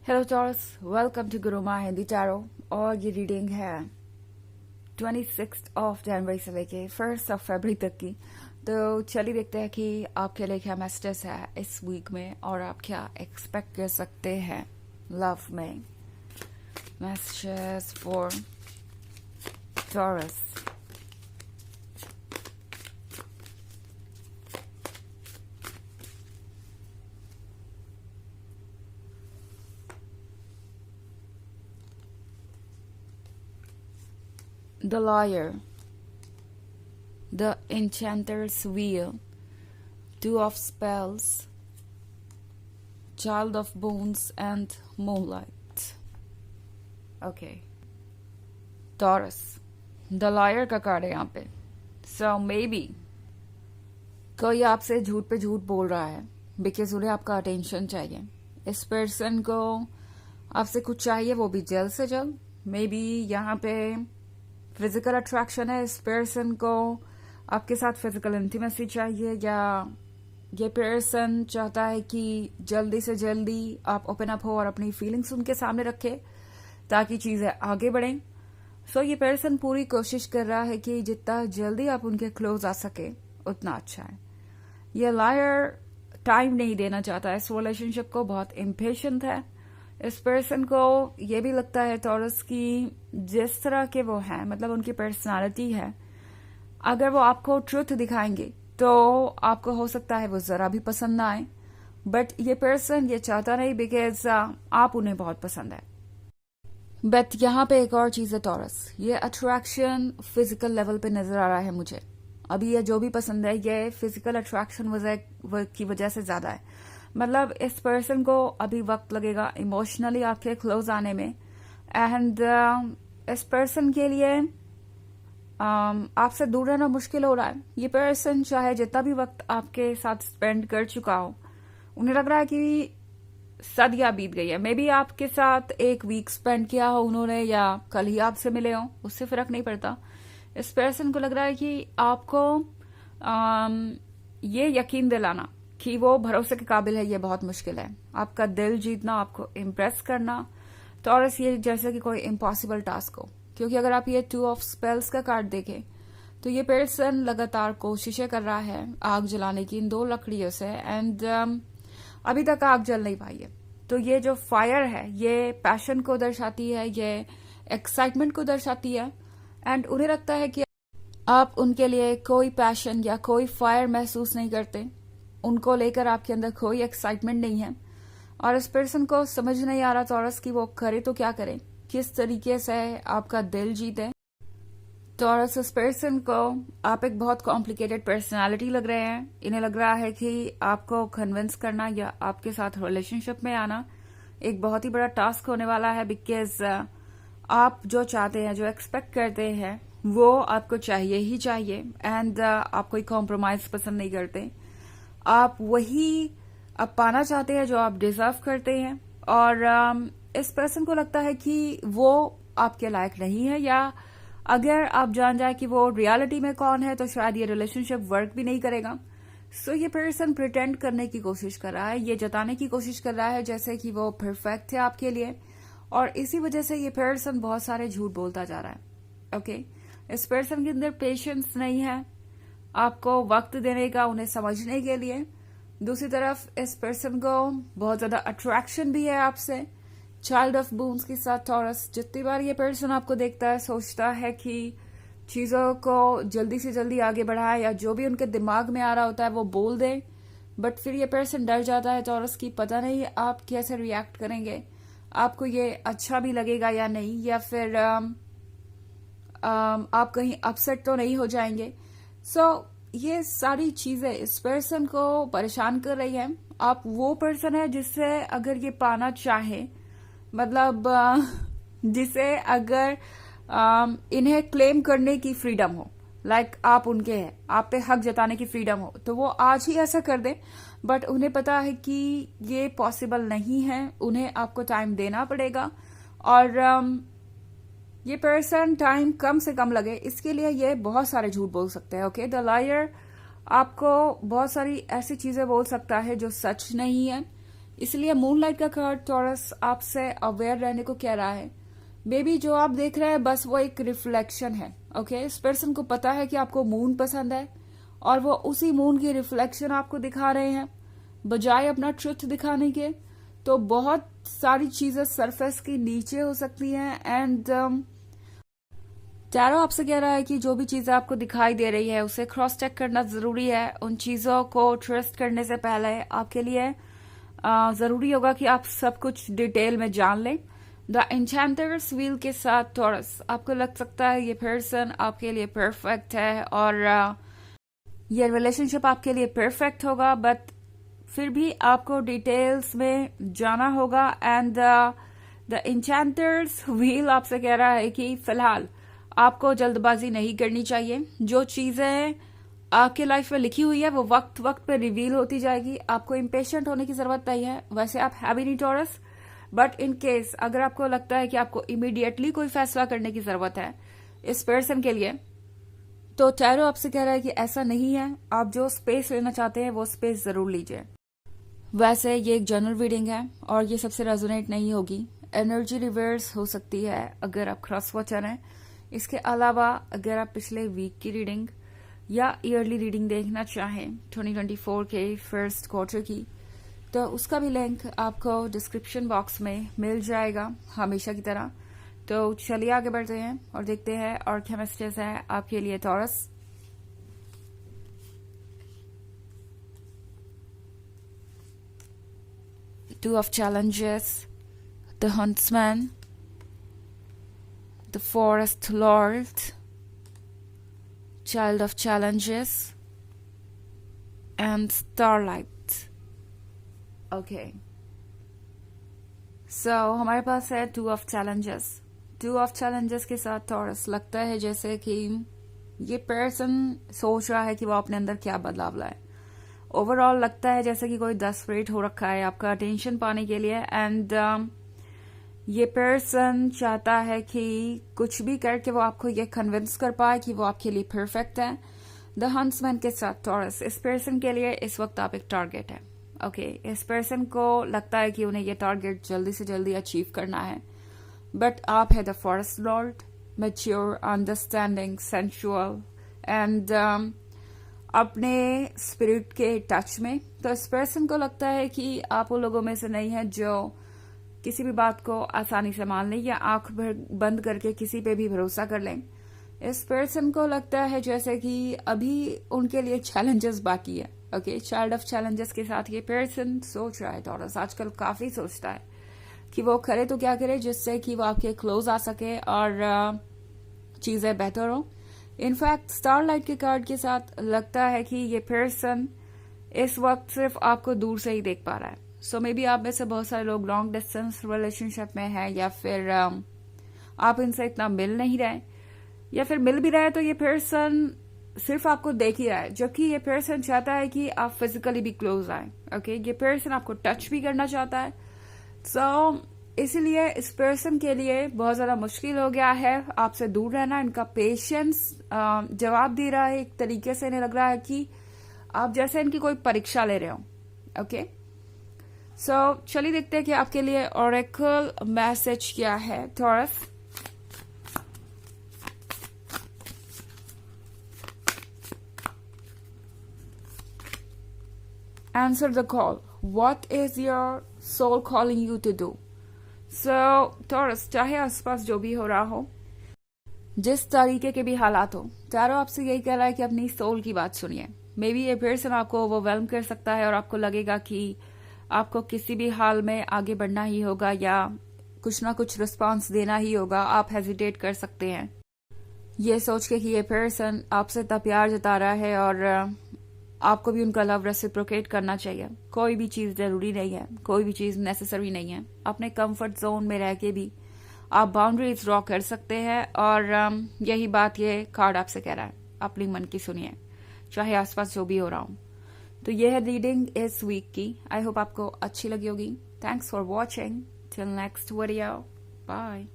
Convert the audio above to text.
Hello Taurus, welcome to Guruma Hindi tarot. और ये reading है 26 जनवरी से लेके 1 फरवरी तक की। तो चलिए देखते हैं कि आपके लिए क्या मैसेजेस है इस वीक में और आप क्या एक्सपेक्ट कर सकते हैं लव में। Messages for taurus. The Liar, The Enchanter's Wheel, Two of Spells, Child of Bones and Moonlight. Okay. Taurus, The Liar का कार्ड है यहाँ पे। So maybe कोई आपसे झूठ पे झूठ बोल रहा है बिकॉज उन्हें आपका अटेंशन चाहिए। इस पर्सन को आपसे कुछ चाहिए, वो भी जल्द से जल्द। मे बी यहाँ पे फिजिकल अट्रैक्शन है, इस पर्सन को आपके साथ फिजिकल इंटीमेसी चाहिए, या ये पर्सन चाहता है कि जल्दी से जल्दी आप ओपन अप हो और अपनी फीलिंग्स उनके सामने रखे ताकि चीजें आगे बढ़ें। सो ये पर्सन पूरी कोशिश कर रहा है कि जितना जल्दी आप उनके क्लोज आ सके उतना अच्छा है। ये लायर टाइम नहीं देना चाहता है इस रिलेशनशिप को, बहुत इम्पेशेंट है। इस पर्सन को ये भी लगता है टॉरस की जिस तरह के वो हैं, मतलब उनकी पर्सनालिटी है, अगर वो आपको ट्रुथ दिखाएंगे तो आपको हो सकता है वो जरा भी पसंद ना आए। बट ये पर्सन ये चाहता नहीं बिकॉज आप उन्हें बहुत पसंद है। बट यहाँ पे एक और चीज है टॉरस, ये अट्रैक्शन फिजिकल लेवल पे नजर आ रहा है मुझे। अभी ये जो भी पसंद है ये फिजिकल अट्रैक्शन की वजह से ज्यादा है। मतलब इस पर्सन को अभी वक्त लगेगा इमोशनली आपके क्लोज आने में। एंड इस पर्सन के लिए आपसे दूर रहना मुश्किल हो रहा है। ये पर्सन चाहे जितना भी वक्त आपके साथ स्पेंड कर चुका हो, उन्हें लग रहा है कि सदियां बीत गई है। मे बी आपके साथ एक वीक स्पेंड किया हो उन्होंने, या कल ही आपसे मिले हो, उससे फर्क नहीं पड़ता। इस पर्सन को लग रहा है कि आपको ये यकीन दिलाना कि वो भरोसे के काबिल है, ये बहुत मुश्किल है। आपका दिल जीतना, आपको इम्प्रेस करना टॉरस, ये जैसे कि कोई इम्पॉसिबल टास्क हो। क्योंकि अगर आप ये 2 ऑफ स्पेल्स का कार्ड देखें तो ये पर्सन लगातार कोशिशें कर रहा है आग जलाने की इन 2 लकड़ियों से, एंड अभी तक आग जल नहीं पाई है। तो ये जो फायर है ये पैशन को दर्शाती है, ये एक्साइटमेंट को दर्शाती है। एंड उन्हें लगता है कि आप उनके लिए कोई पैशन या कोई फायर महसूस नहीं करते, उनको लेकर आपके अंदर कोई एक्साइटमेंट नहीं है। और इस पर्सन को समझ नहीं आ रहा टॉरस कि वो करे तो क्या करे, किस तरीके से आपका दिल जीते। टॉरस, इस पर्सन को आप एक बहुत कॉम्प्लिकेटेड पर्सनालिटी लग रहे हैं। इन्हें लग रहा है कि आपको कन्विंस करना या आपके साथ रिलेशनशिप में आना एक बहुत ही बड़ा टास्क होने वाला है। बिकॉज आप जो चाहते हैं, जो एक्सपेक्ट करते हैं, वो आपको चाहिए ही चाहिए। एंड आप कोई कॉम्प्रोमाइज पसंद नहीं करते। आप वही अब पाना चाहते हैं जो आप डिजर्व करते हैं। और इस पर्सन को लगता है कि वो आपके लायक नहीं है, या अगर आप जान जाए कि वो रियलिटी में कौन है तो शायद ये रिलेशनशिप वर्क भी नहीं करेगा। सो ये पर्सन प्रिटेंड करने की कोशिश कर रहा है, ये जताने की कोशिश कर रहा है जैसे कि वो परफेक्ट है आपके लिए। और इसी वजह से ये पर्सन बहुत सारे झूठ बोलता जा रहा है। ओके, इस पर्सन के अंदर पेशेंस नहीं है आपको वक्त देने का, उन्हें समझने के लिए। दूसरी तरफ इस पर्सन को बहुत ज्यादा अट्रैक्शन भी है आपसे, चाइल्ड ऑफ बोन्स के साथ टॉरस। जितनी बार ये पर्सन आपको देखता है सोचता है कि चीजों को जल्दी से जल्दी आगे बढ़ाए, या जो भी उनके दिमाग में आ रहा होता है वो बोल दे। बट फिर ये पर्सन डर जाता है टॉरस की, पता नहीं आप कैसे रिएक्ट करेंगे, आपको ये अच्छा भी लगेगा या नहीं, या फिर आप कहीं अपसेट तो नहीं हो जाएंगे। सो ये सारी चीजें इस पर्सन को परेशान कर रही हैं। आप वो पर्सन है जिससे अगर ये पाना चाहे, मतलब जिसे अगर इन्हें क्लेम करने की फ्रीडम हो, लाइक आप उनके हैं, आप पे हक जताने की फ्रीडम हो, तो वो आज ही ऐसा कर दे। बट उन्हें पता है कि ये पॉसिबल नहीं है, उन्हें आपको टाइम देना पड़ेगा। और ये पर्सन टाइम कम से कम लगे इसके लिए ये बहुत सारे झूठ बोल सकते हैं। ओके, द लायर आपको बहुत सारी ऐसी चीजें बोल सकता है जो सच नहीं है, इसलिए मूनलाइट का कार्ड टॉरस आपसे अवेयर रहने को कह रहा है। बेबी जो आप देख रहे हैं बस वो एक रिफ्लेक्शन है। ओके, इस पर्सन को पता है कि आपको मून पसंद है और वो उसी मून की रिफ्लेक्शन आपको दिखा रहे हैं बजाय अपना ट्रुथ दिखाने के। तो बहुत सारी चीजें सरफेस की नीचे हो सकती हैं एंड टैरो आपसे कह रहा है कि जो भी चीजें आपको दिखाई दे रही है उसे क्रॉस चेक करना जरूरी है। उन चीजों को ट्रस्ट करने से पहले आपके लिए जरूरी होगा कि आप सब कुछ डिटेल में जान लें। द एन्चेंटर्स व्हील के साथ टॉरस आपको लग सकता है ये पर्सन आपके लिए परफेक्ट है और ये रिलेशनशिप आपके लिए परफेक्ट होगा, बट फिर भी आपको डिटेल्स में जाना होगा। एंड द एन्चेंटर्स व्हील आपसे कह रहा है कि फिलहाल आपको जल्दबाजी नहीं करनी चाहिए। जो चीजें आपके लाइफ में लिखी हुई है वो वक्त वक्त पे रिवील होती जाएगी। आपको इम्पेशेंट होने की जरूरत नहीं है। वैसे आप हैवी नहीं टॉरस, बट इन केस अगर आपको लगता है कि आपको इमीडिएटली कोई फैसला करने की जरूरत है इस पर्सन के लिए, तो टैरो आपसे कह रहा है कि ऐसा नहीं है। आप जो स्पेस लेना चाहते हैं वो स्पेस जरूर लीजिए। वैसे ये एक जनरल रीडिंग है और ये सबसे रेजोनेट नहीं होगी। एनर्जी रिवर्स हो सकती है अगर आप क्रॉस वॉचर हैं। इसके अलावा अगर आप पिछले वीक की रीडिंग या ईयरली रीडिंग देखना चाहें 2024 के फर्स्ट क्वार्टर की, तो उसका भी लिंक आपको डिस्क्रिप्शन बॉक्स में मिल जाएगा हमेशा की तरह। तो चलिए आगे बढ़ते हैं और देखते हैं और क्या मैसेजेस है आपके लिए taurus. Two of Challenges, the Huntsman, the Forest Lord, Child of Challenges, and Starlight. Okay. So हमारे पास है Two of Challenges. Two of Challenges के साथ टॉरस लगता है जैसे कि ये पर्सन सोच रहा है कि वो अपने अंदर क्या बदलाव लाए। ओवरऑल लगता है जैसे कि कोई डेस्परेट हो रखा है आपका अटेंशन पाने के लिए। एंड ये पर्सन चाहता है कि कुछ भी करके वो आपको ये कन्विंस कर पाए कि वो आपके लिए परफेक्ट है। द हंट्समैन के साथ टॉरस, इस पर्सन के लिए इस वक्त आप एक टारगेट है। ओके, इस पर्सन को लगता है कि उन्हें ये टारगेट जल्दी से जल्दी अचीव करना है, बट आप है the forest Lord, mature, understanding, sensual and अपने स्पिरिट के टच में। तो इस पर्सन को लगता है कि आप उन लोगों में से नहीं है जो किसी भी बात को आसानी से मान लें या आंख बंद करके किसी पे भी भरोसा कर लें। इस पर्सन को लगता है जैसे कि अभी उनके लिए चैलेंजेस बाकी है। ओके, चाइल्ड ऑफ चैलेंजेस के साथ ये पर्सन सोच रहा है टॉरस, आजकल काफी सोचता है कि वो करे तो क्या करे जिससे कि वो आपके क्लोज आ सके और चीजें बेहतर हो। इनफैक्ट स्टारलाइट के कार्ड के साथ लगता है कि ये पर्सन इस वक्त सिर्फ आपको दूर से ही देख पा रहा है। सो मे बी आप में से बहुत सारे लोग लॉन्ग डिस्टेंस रिलेशनशिप में हैं या फिर आप इनसे इतना मिल नहीं रहे, या फिर मिल भी रहे तो ये पर्सन सिर्फ आपको देख ही रहा है, जबकि ये पर्सन चाहता है कि आप फिजिकली भी क्लोज आए। ओके, ये पर्सन आपको टच भी करना चाहता है। सो इसलिए इस पर्सन के लिए बहुत ज्यादा मुश्किल हो गया है आपसे दूर रहना। इनका पेशेंस जवाब दे रहा है, एक तरीके से इन्हें लग रहा है कि आप जैसे इनकी कोई परीक्षा ले रहे हो। ओके, सो चलिए देखते हैं कि आपके लिए ऑरेकल मैसेज क्या है taurus. Answer the call. What is your soul calling you to do? So, taurus, चाहे आसपास जो भी हो रहा हो, जिस तरीके के भी हालात हो, टैरो आपसे यही कह रहा है कि अपनी सोल की बात सुनिए। मे बी ये पर्सन आपको ओवरवेल्म कर सकता है और आपको लगेगा कि आपको किसी भी हाल में आगे बढ़ना ही होगा या कुछ ना कुछ रिस्पांस देना ही होगा। आप हेजिटेट कर सकते हैं ये सोच के कि ये पर्सन आपसे इतना प्यार जता रहा है और आपको भी उनका लव रेसिप्रोकेट करना चाहिए। कोई भी चीज जरूरी नहीं है, कोई भी चीज नेसेसरी नहीं है। अपने कंफर्ट जोन में रह के भी आप बाउंड्रीज ड्रॉ कर सकते हैं और यही बात ये कार्ड आपसे कह रहा है। अपनी मन की सुनिए, चाहे आसपास जो भी हो रहा हो। तो यह है रीडिंग इस वीक की। आई होप आपको अच्छी लगी होगी। Thanks for watching. Till next video, bye.